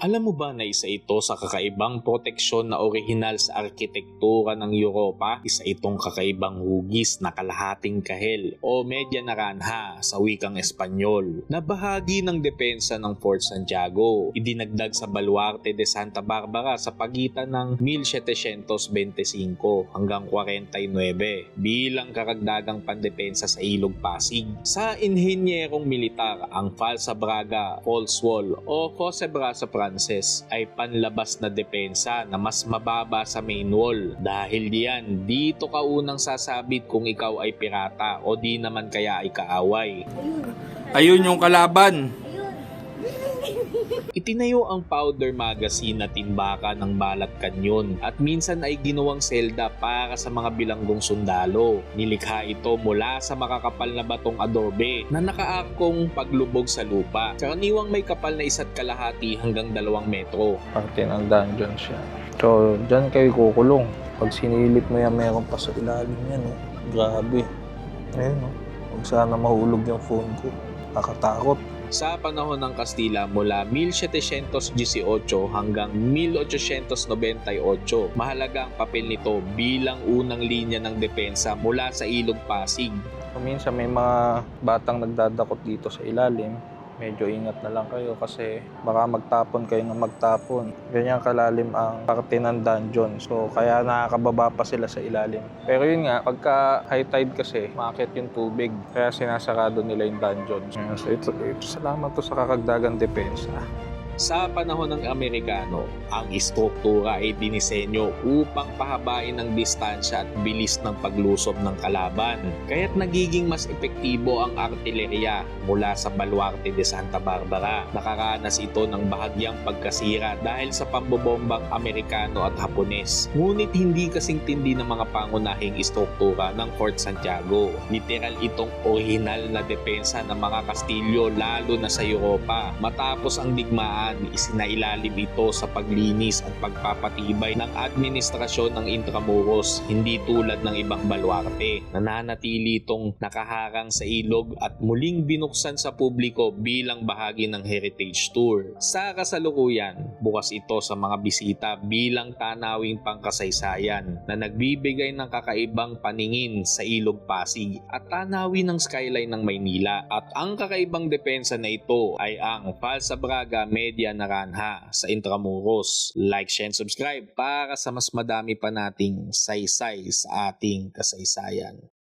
Alam mo ba na isa ito sa kakaibang proteksyon na orihinal sa arkitektura ng Europa? Isa itong kakaibang hugis na kalahating kahel o media naranja sa wikang Espanyol na bahagi ng depensa ng Fort Santiago. Idinagdag sa Baluarte de Santa Barbara sa pagitan ng 1725 hanggang 49 bilang karagdagang pandepensa sa Ilog Pasig. Sa inhenyerong militar, ang Falsa Braga False Wall o Jose Braza ay panlabas na depensa na mas mababa sa main wall. Dahil diyan, dito ka unang sasabit kung ikaw ay pirata o di naman kaya ay kaaway. Ayun yung kalaban. Itinayo ang powder magazine na timbaka ng Balat Canyon at minsan ay ginawang selda para sa mga bilanggong sundalo. Nilikha ito mula sa makakapal na batong adobe na nakaarkong paglubog sa lupa. Karaniwang may kapal na 1.5 hanggang 2 metro. Parte ng dungeon siya. So, dyan kayo kukulong. Pag sinilip mo yan, meron pa sa ilalim yan. Oh. Grabe. Ayun, oh. Huwag sana mahulog yung phone ko. Nakatakot. Sa panahon ng Kastila mula 1718 hanggang 1898, mahalaga ang papel nito bilang unang linya ng depensa mula sa Ilog Pasig. Minsan may mga batang nagdadakot dito sa ilalim. Medyo ingat na lang kayo kasi baka magtapon kayo ng magtapon. Ganyan kalalim ang parte ng dungeon. So kaya nakakababa pa sila sa ilalim. Pero yun nga, pagka high tide kasi, maakyat yung tubig. Kaya sinasarado nila yung dungeon. So ito salamat to sa kakagdagang depensa. Sa panahon ng Amerikano, ang istruktura ay dinisenyo upang pahabain ang distansya at bilis ng paglusob ng kalaban. Kaya't nagiging mas epektibo ang artilerya mula sa Baluarte de Santa Barbara. Nakaranas ito ng bahagyang pagkasira dahil sa pambobombang Amerikano at Hapones. Ngunit hindi kasing tindi ng mga pangunahing istruktura ng Fort Santiago. Literal itong orihinal na depensa ng mga Kastilyo lalo na sa Europa. Matapos ang digmaan, isinailalim ito sa paglinis at pagpapatibay ng administrasyon ng Intramuros, hindi tulad ng ibang baluarte. Nananatili itong nakaharang sa ilog at muling binuksan sa publiko bilang bahagi ng heritage tour. Sa kasalukuyan, bukas ito sa mga bisita bilang tanawing pangkasaysayan na nagbibigay ng kakaibang paningin sa Ilog Pasig at tanawin ng skyline ng Maynila. At ang kakaibang depensa na ito ay ang Falsa Braga Media Naranja sa Intramuros. Like, share, and subscribe para sa mas madami pa nating saysay sa ating kasaysayan.